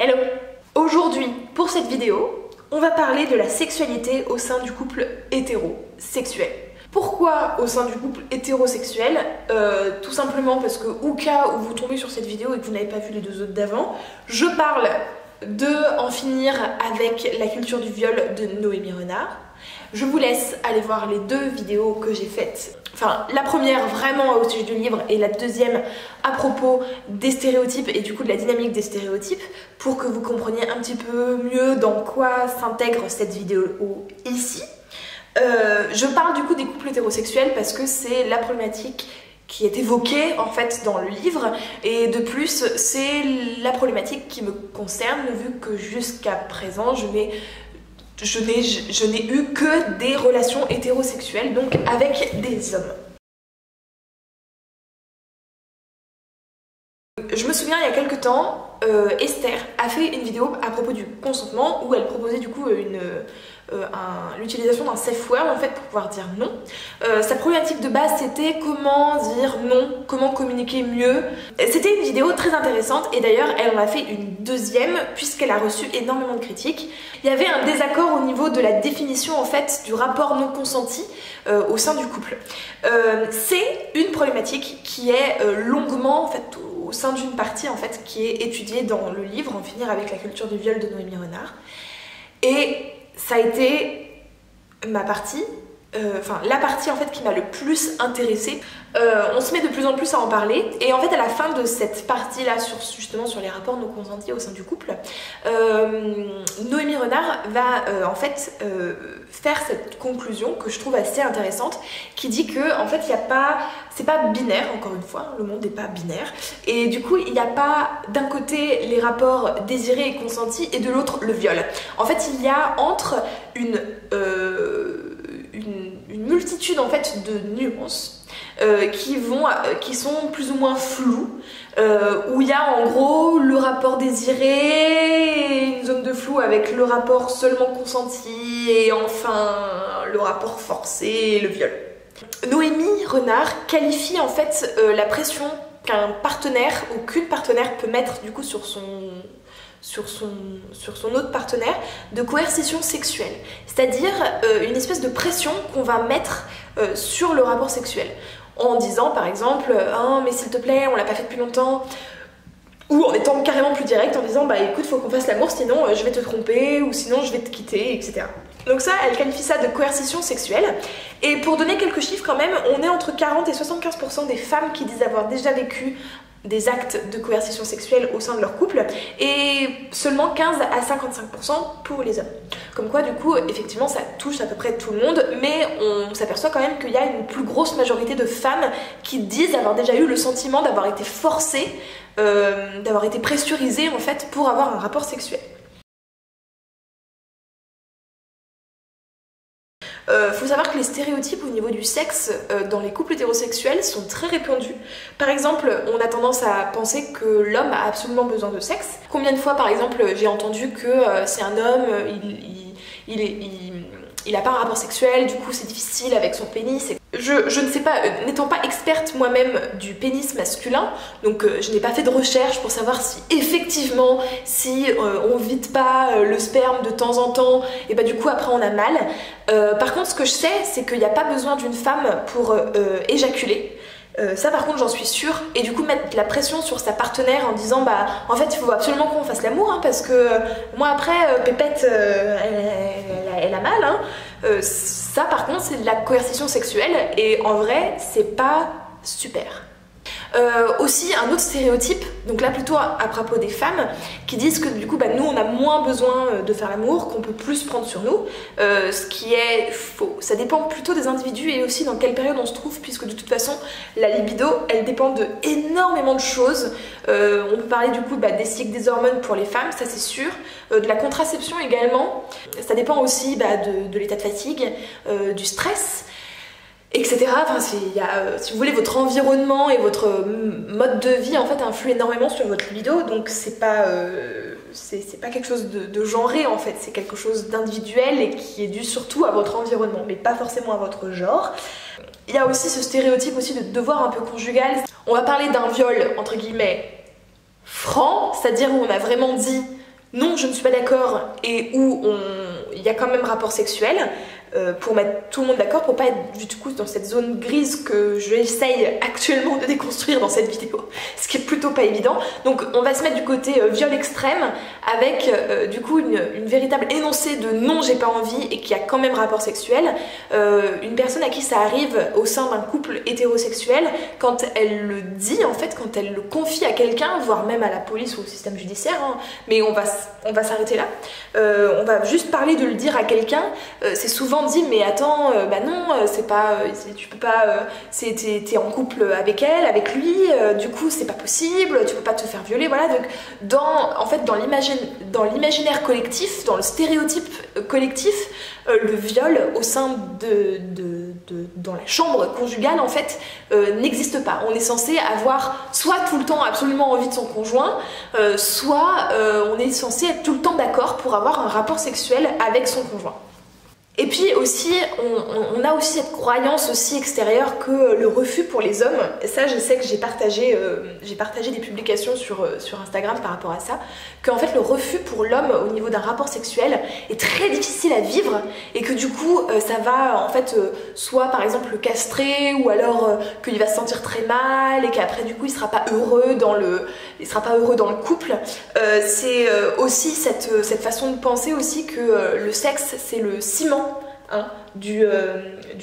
Hello! Aujourd'hui, pour cette vidéo, on va parler de la sexualité au sein du couple hétérosexuel. Pourquoi au sein du couple hétérosexuel? Tout simplement parce que, au cas où vous tombez sur cette vidéo et que vous n'avez pas vu les deux autres d'avant, je parle de En finir avec la culture du viol de Noémie Renard. Je vous laisse aller voir les deux vidéos que j'ai faites. Enfin, la première vraiment au sujet du livre et la deuxième à propos des stéréotypes et du coup de la dynamique des stéréotypes pour que vous compreniez un petit peu mieux dans quoi s'intègre cette vidéo ici. Je parle du coup des couples hétérosexuels parce que c'est la problématique qui est évoquée en fait dans le livre et de plus c'est la problématique qui me concerne vu que jusqu'à présent je n'ai eu que des relations hétérosexuelles, donc avec des hommes. Je me souviens il y a quelques temps, Esther a fait une vidéo à propos du consentement où elle proposait du coup l'utilisation d'un safe word en fait pour pouvoir dire non. Sa problématique de base c'était comment dire non, comment communiquer mieux. C'était une vidéo très intéressante et d'ailleurs elle en a fait une deuxième puisqu'elle a reçu énormément de critiques. Il y avait un désaccord au niveau de la définition en fait du rapport non consenti au sein du couple. C'est une problématique qui est longuement en fait au sein d'une partie en fait qui est étudiée dans le livre En finir avec la culture du viol de Noémie Renard. Et ça a été ma partie, la partie en fait qui m'a le plus intéressée. On se met de plus en plus à en parler et en fait à la fin de cette partie là justement sur les rapports non consentis au sein du couple, Noémie Renard va faire cette conclusion que je trouve assez intéressante qui dit que en fait c'est pas binaire, encore une fois, le monde n'est pas binaire et du coup il n'y a pas d'un côté les rapports désirés et consentis et de l'autre le viol. En fait il y a entre une multitude en fait de nuances qui sont plus ou moins floues, où il y a en gros le rapport désiré, une zone de flou avec le rapport seulement consenti et enfin le rapport forcé et le viol. Noémie Renard qualifie en fait la pression qu'un partenaire ou qu'une partenaire peut mettre du coup sur son autre partenaire de coercition sexuelle, c'est-à-dire une espèce de pression qu'on va mettre sur le rapport sexuel en disant par exemple oh, mais s'il te plaît on l'a pas fait depuis longtemps, ou en étant carrément plus direct en disant bah écoute faut qu'on fasse l'amour sinon je vais te tromper ou sinon je vais te quitter, etc. Donc ça, elle qualifie ça de coercition sexuelle. Et pour donner quelques chiffres quand même, on est entre 40 et 75% des femmes qui disent avoir déjà vécu des actes de coercition sexuelle au sein de leur couple et seulement 15 à 55% pour les hommes. Comme quoi du coup effectivement ça touche à peu près tout le monde, mais on s'aperçoit quand même qu'il y a une plus grosse majorité de femmes qui disent avoir déjà eu le sentiment d'avoir été forcées, d'avoir été pressurisées en fait pour avoir un rapport sexuel. Faut savoir que les stéréotypes au niveau du sexe dans les couples hétérosexuels sont très répandus. Par exemple, on a tendance à penser que l'homme a absolument besoin de sexe. Combien de fois par exemple j'ai entendu que c'est un homme, il n'a pas un rapport sexuel, du coup c'est difficile avec son pénis. Je ne sais pas, n'étant pas experte moi-même du pénis masculin, donc je n'ai pas fait de recherche pour savoir si effectivement, si on vide pas le sperme de temps en temps, et bah du coup après on a mal. Par contre ce que je sais, c'est qu'il n'y a pas besoin d'une femme pour éjaculer. Ça par contre j'en suis sûre, et du coup mettre la pression sur sa partenaire en disant bah en fait il faut absolument qu'on fasse l'amour hein, parce que moi après Pépette elle a mal hein. Ça par contre c'est de la coercition sexuelle et en vrai c'est pas super. Aussi un autre stéréotype, donc là plutôt à propos des femmes, qui disent que du coup bah, nous on a moins besoin de faire l'amour, qu'on peut plus prendre sur nous, ce qui est faux. Ça dépend plutôt des individus et aussi dans quelle période on se trouve, puisque de toute façon la libido elle dépend de énormément de choses. On peut parler du coup bah, des cycles des hormones pour les femmes, ça c'est sûr, de la contraception également, ça dépend aussi bah, de l'état de fatigue, du stress, etc. Enfin, si vous voulez, votre environnement et votre mode de vie en fait influent énormément sur votre libido, donc c'est pas quelque chose de genré en fait, c'est quelque chose d'individuel et qui est dû surtout à votre environnement, mais pas forcément à votre genre. Il y a aussi ce stéréotype aussi de devoir un peu conjugal. On va parler d'un viol entre guillemets franc, c'est-à-dire où on a vraiment dit non je ne suis pas d'accord et où il y a quand même rapport sexuel, pour mettre tout le monde d'accord, pour pas être du coup dans cette zone grise que j'essaye actuellement de déconstruire dans cette vidéo, ce qui est plutôt pas évident. Donc on va se mettre du côté viol extrême avec du coup une véritable énoncé de non j'ai pas envie et qui a quand même rapport sexuel. Une personne à qui ça arrive au sein d'un couple hétérosexuel, quand elle le dit en fait, quand elle le confie à quelqu'un, voire même à la police ou au système judiciaire, hein, mais on va s'arrêter là, on va juste parler de le dire à quelqu'un, c'est souvent dit mais attends, bah non, c'est pas, tu peux pas, t'es en couple avec elle, avec lui, du coup c'est pas possible, tu peux pas te faire violer, voilà. Donc en fait dans l'imaginaire collectif, dans le stéréotype collectif, le viol au sein dans la chambre conjugale en fait n'existe pas. On est censé avoir soit tout le temps absolument envie de son conjoint, soit on est censé être tout le temps d'accord pour avoir un rapport sexuel avec son conjoint. Et puis aussi, on a aussi cette croyance aussi extérieure que le refus pour les hommes, et ça je sais que j'ai partagé des publications sur Instagram par rapport à ça, qu'en fait le refus pour l'homme au niveau d'un rapport sexuel est très difficile à vivre et que du coup ça va en fait soit par exemple le castrer ou alors qu'il va se sentir très mal et qu'après du coup il sera pas heureux dans le couple. C'est aussi cette façon de penser aussi que le sexe c'est le ciment du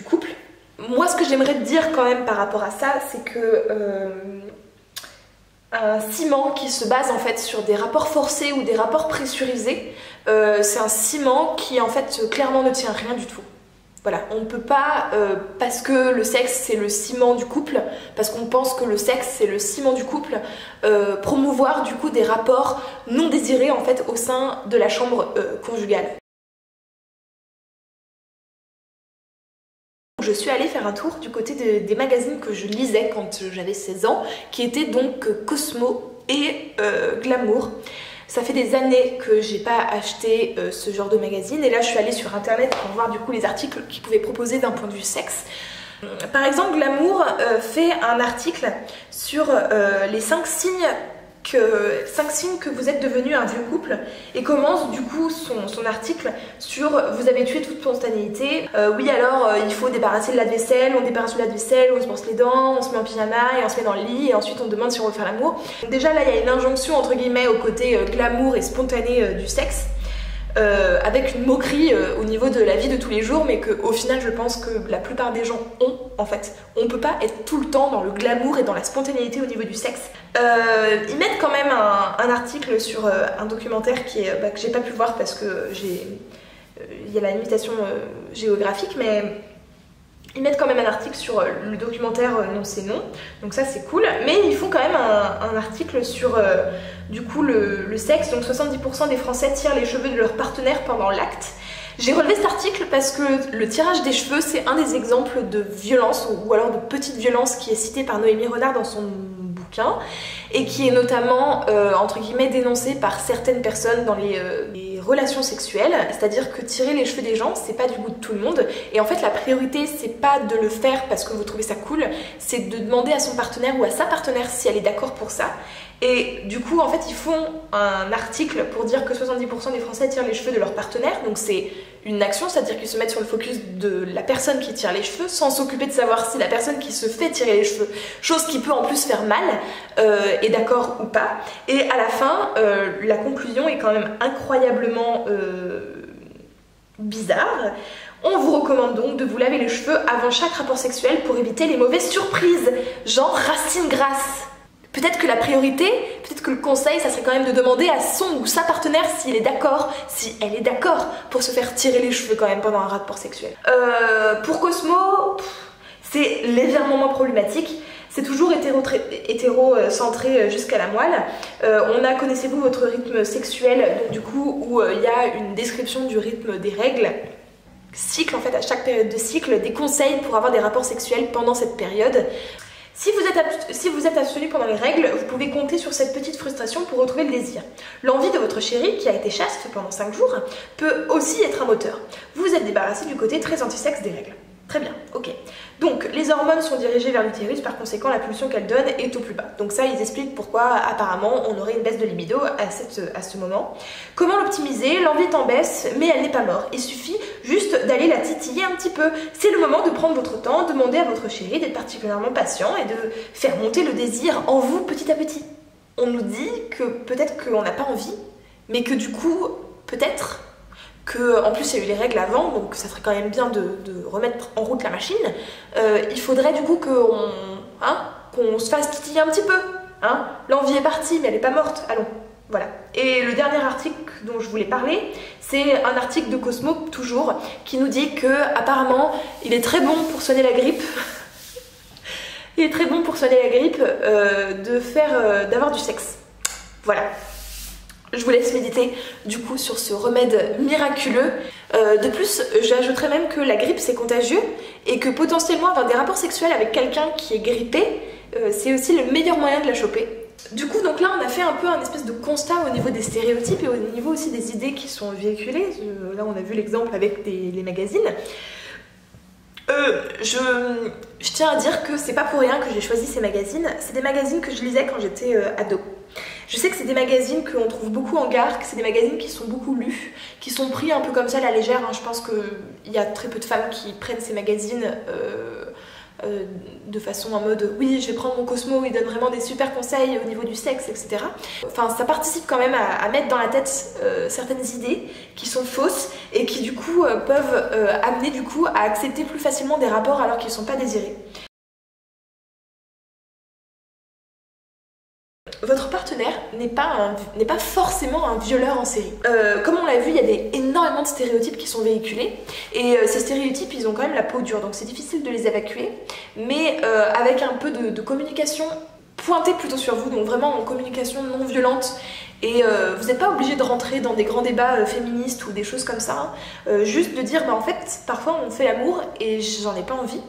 couple. Moi ce que j'aimerais te dire quand même par rapport à ça, c'est que un ciment qui se base en fait sur des rapports forcés ou des rapports pressurisés, c'est un ciment qui en fait clairement ne tient rien du tout. Voilà, on ne peut pas, parce que le sexe c'est le ciment du couple, parce qu'on pense que le sexe c'est le ciment du couple, promouvoir du coup des rapports non désirés en fait au sein de la chambre conjugale. Je suis allée faire un tour du côté des magazines que je lisais quand j'avais 16 ans, qui étaient donc Cosmo et Glamour. Ça fait des années que j'ai pas acheté ce genre de magazine et là je suis allée sur internet pour voir du coup les articles qu'ils pouvaient proposer d'un point de vue sexe. Par exemple Glamour fait un article sur les 5 signes que vous êtes devenu un vieux couple et commence du coup son article sur vous avez tué toute spontanéité. Oui alors il faut débarrasser de la vaisselle, on débarrasse de la vaisselle, on se brosse les dents, on se met en pyjama et on se met dans le lit et ensuite on demande si on veut faire l'amour. Déjà là il y a une injonction entre guillemets au côté glamour et spontané du sexe. Avec une moquerie au niveau de la vie de tous les jours, mais qu'au final je pense que la plupart des gens ont en fait. On peut pas être tout le temps dans le glamour et dans la spontanéité au niveau du sexe. Ils mettent quand même un article sur un documentaire qui est, que j'ai pas pu voir parce que il y a la limitation géographique, mais ils mettent quand même un article sur le documentaire Non c'est non, donc ça c'est cool, mais ils font quand même un article sur du coup le sexe. Donc 70% des Français tirent les cheveux de leur partenaire pendant l'acte. J'ai relevé cet article parce que le tirage des cheveux c'est un des exemples de violence ou alors de petite violence qui est cité par Noémie Renard dans son bouquin et qui est notamment entre guillemets dénoncé par certaines personnes dans les relations sexuelles, c'est-à-dire que tirer les cheveux des gens c'est pas du goût de tout le monde et en fait la priorité c'est pas de le faire parce que vous trouvez ça cool, c'est de demander à son partenaire ou à sa partenaire si elle est d'accord pour ça. Et du coup en fait ils font un article pour dire que 70% des Français tirent les cheveux de leur partenaire, donc c'est une action, c'est-à-dire qu'ils se mettent sur le focus de la personne qui tire les cheveux sans s'occuper de savoir si la personne qui se fait tirer les cheveux, chose qui peut en plus faire mal, est d'accord ou pas. Et à la fin, la conclusion est quand même incroyablement bizarre. On vous recommande donc de vous laver les cheveux avant chaque rapport sexuel pour éviter les mauvaises surprises, genre racine grasse. Peut-être que la priorité, peut-être que le conseil, ça serait quand même de demander à son ou sa partenaire s'il est d'accord, si elle est d'accord pour se faire tirer les cheveux quand même pendant un rapport sexuel. Pour Cosmo, c'est légèrement moins problématique. C'est toujours hétéro-centré jusqu'à la moelle. On a, connaissez-vous votre rythme sexuel, donc du coup où il y a une description du rythme des règles, cycle en fait, à chaque période de cycle, des conseils pour avoir des rapports sexuels pendant cette période. Si vous êtes abstenu pendant les règles, vous pouvez compter sur cette petite frustration pour retrouver le désir. L'envie de votre chéri, qui a été chaste pendant 5 jours, peut aussi être un moteur. Vous vous êtes débarrassé du côté très anti-sexe des règles. Très bien, ok. Donc les hormones sont dirigées vers l'utérus, par conséquent la pulsion qu'elle donne est au plus bas. Donc ça, ils expliquent pourquoi apparemment on aurait une baisse de libido à ce moment. Comment l'optimiser? L'envie est en baisse, mais elle n'est pas morte. Il suffit juste d'aller la titiller un petit peu. C'est le moment de prendre votre temps, demander à votre chéri d'être particulièrement patient et de faire monter le désir en vous petit à petit. On nous dit que peut-être qu'on n'a pas envie, mais que du coup, peut-être que, en plus il y a eu les règles avant, donc ça serait quand même bien de remettre en route la machine. Il faudrait du coup qu'on se fasse titiller un petit peu. Hein. L'envie est partie, mais elle n'est pas morte. Allons, voilà. Et le dernier article dont je voulais parler, c'est un article de Cosmo, toujours, qui nous dit que apparemment il est très bon pour soigner la grippe. Il est très bon pour soigner la grippe d'avoir du sexe. Voilà. Je vous laisse méditer du coup sur ce remède miraculeux. De plus, j'ajouterais même que la grippe c'est contagieux et que potentiellement avoir des rapports sexuels avec quelqu'un qui est grippé, c'est aussi le meilleur moyen de la choper. Du coup, donc là on a fait un peu un espèce de constat au niveau des stéréotypes et au niveau aussi des idées qui sont véhiculées. Là on a vu l'exemple avec les magazines. Je tiens à dire que c'est pas pour rien que j'ai choisi ces magazines. C'est des magazines que je lisais quand j'étais ado. Je sais que c'est des magazines qu'on trouve beaucoup en gare, que c'est des magazines qui sont beaucoup lus, qui sont pris un peu comme ça à la légère. Hein. Je pense qu'il y a très peu de femmes qui prennent ces magazines de façon en mode oui, je vais prendre mon Cosmo, il donne vraiment des super conseils au niveau du sexe, etc. Enfin, ça participe quand même à mettre dans la tête certaines idées qui sont fausses et qui du coup peuvent amener du coup à accepter plus facilement des rapports alors qu'ils ne sont pas désirés. Votre partenaire n'est pas forcément un violeur en série. Comme on l'a vu, il y a énormément de stéréotypes qui sont véhiculés et ces stéréotypes, ils ont quand même la peau dure, donc c'est difficile de les évacuer, mais avec un peu de communication pointée plutôt sur vous, donc vraiment en communication non violente. Et vous n'êtes pas obligé de rentrer dans des grands débats féministes ou des choses comme ça, juste de dire, bah, en fait, parfois on fait l'amour et j'en ai pas envie.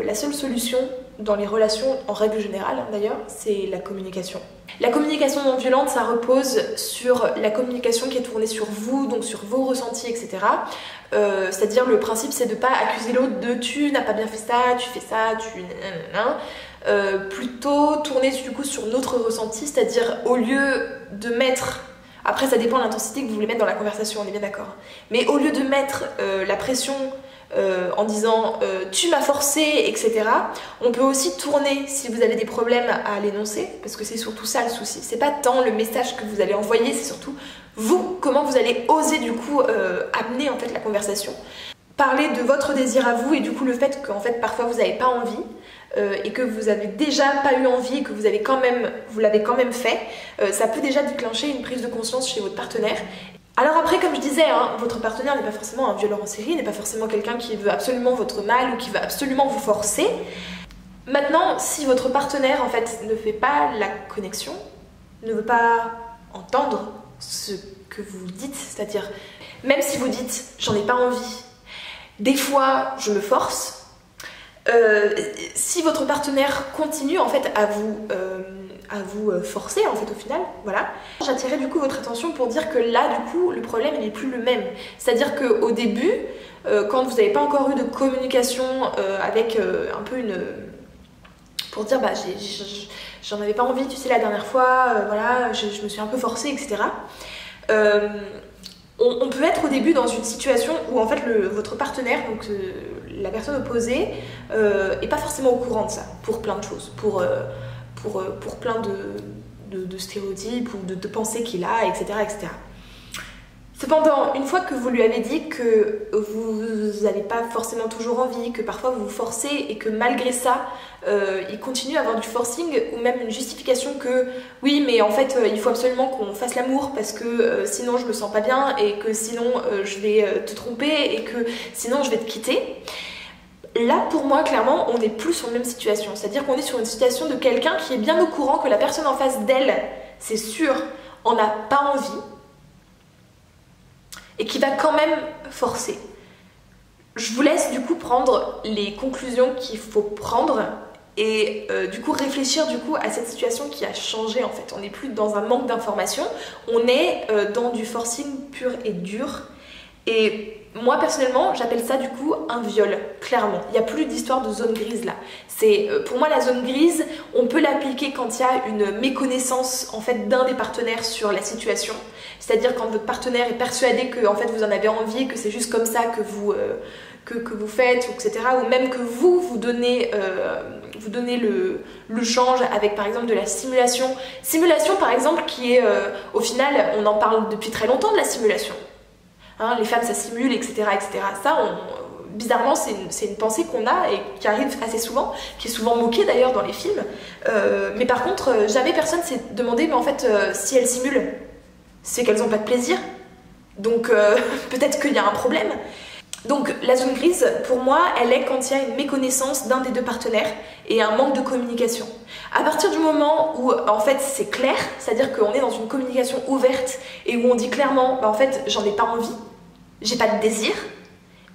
La seule solution dans les relations, en règle générale d'ailleurs, c'est la communication. La communication non violente, ça repose sur la communication qui est tournée sur vous, donc sur vos ressentis, etc. C'est-à-dire le principe c'est de ne pas accuser l'autre de tu n'as pas bien fait ça, tu fais ça, tu... plutôt tourner du coup sur notre ressenti, c'est-à-dire au lieu de mettre... Après ça dépend de l'intensité que vous voulez mettre dans la conversation, on est bien d'accord. Mais au lieu de mettre la pression en disant tu m'as forcé, etc. On peut aussi tourner si vous avez des problèmes à l'énoncer, parce que c'est surtout ça le souci. C'est pas tant le message que vous allez envoyer, c'est surtout vous, comment vous allez oser du coup amener en fait la conversation. Parler de votre désir à vous et du coup le fait qu'en fait parfois vous n'avez pas envie et que vous avez déjà pas eu envie et que vous l'avez quand même fait, ça peut déjà déclencher une prise de conscience chez votre partenaire. Alors après, comme je disais, hein, votre partenaire n'est pas forcément un violeur en série, n'est pas forcément quelqu'un qui veut absolument votre mal ou qui veut absolument vous forcer. Maintenant, si votre partenaire en fait ne fait pas la connexion, ne veut pas entendre ce que vous dites, c'est-à-dire même si vous dites j'en ai pas envie, des fois je me force, si votre partenaire continue en fait à vous forcer en fait au final, voilà. J'attirais du coup votre attention pour dire que là du coup le problème il n'est plus le même. C'est-à-dire qu'au début, quand vous n'avez pas encore eu de communication avec un peu une... pour dire bah j'en avais pas envie tu sais la dernière fois, voilà, je me suis un peu forcée, etc. On peut être au début dans une situation où en fait votre partenaire, donc la personne opposée, est pas forcément au courant de ça, pour plein de choses, pour plein de stéréotypes ou de pensées qu'il a, etc., etc. Cependant, une fois que vous lui avez dit que vous n'avez pas forcément toujours envie, que parfois vous vous forcez et que malgré ça, il continue à avoir du forcing ou même une justification que oui, mais en fait, il faut absolument qu'on fasse l'amour parce que sinon je me sens pas bien et que sinon je vais te tromper et que sinon je vais te quitter. Là, pour moi, clairement, on n'est plus sur la même situation. C'est-à-dire qu'on est sur une situation de quelqu'un qui est bien au courant que la personne en face d'elle, c'est sûr, en a pas envie et qui va quand même forcer. Je vous laisse du coup prendre les conclusions qu'il faut prendre et du coup réfléchir du coup à cette situation qui a changé en fait. On n'est plus dans un manque d'informations, on est dans du forcing pur et dur. Et Moi personnellement j'appelle ça du coup un viol, clairement. Il n'y a plus d'histoire de zone grise là. Pour moi la zone grise, on peut l'appliquer quand il y a une méconnaissance en fait d'un des partenaires sur la situation. C'est-à-dire quand votre partenaire est persuadé que en fait, vous en avez envie, que c'est juste comme ça que vous faites, etc. Ou même que vous donnez le change avec par exemple de la simulation. Simulation par exemple qui est au final, on en parle depuis très longtemps de la simulation. Hein, les femmes ça simule, etc. etc. Ça, bizarrement, c'est une pensée qu'on a et qui arrive assez souvent, qui est souvent moquée d'ailleurs dans les films. Mais par contre, jamais personne s'est demandé, mais en fait, si elles simulent, c'est qu'elles n'ont pas de plaisir. Donc peut-être qu'il y a un problème. Donc la zone grise, pour moi, elle est quand il y a une méconnaissance d'un des deux partenaires et un manque de communication. À partir du moment où en fait c'est clair, c'est-à-dire qu'on est dans une communication ouverte et où on dit clairement, bah, en fait j'en ai pas envie, j'ai pas de désir,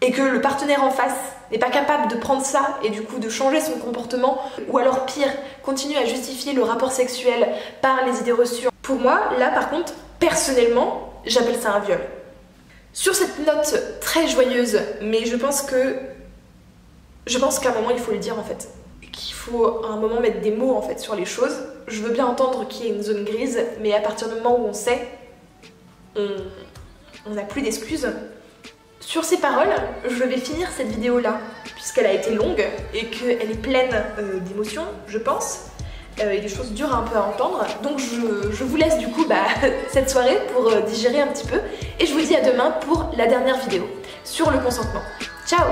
et que le partenaire en face n'est pas capable de prendre ça et du coup de changer son comportement, ou alors pire, continue à justifier le rapport sexuel par les idées reçues. Pour moi, là par contre, personnellement, j'appelle ça un viol. Sur cette note très joyeuse, mais je pense qu'à un moment il faut le dire en fait. Qu'il faut à un moment mettre des mots en fait sur les choses. Je veux bien entendre qu'il y a une zone grise, mais à partir du moment où on sait, on n'a plus d'excuses. Sur ces paroles, je vais finir cette vidéo là, puisqu'elle a été longue et qu'elle est pleine d'émotions, je pense, et des choses dures un peu à entendre. Donc je vous laisse du coup cette soirée pour digérer un petit peu, et je vous dis à demain pour la dernière vidéo sur le consentement. Ciao!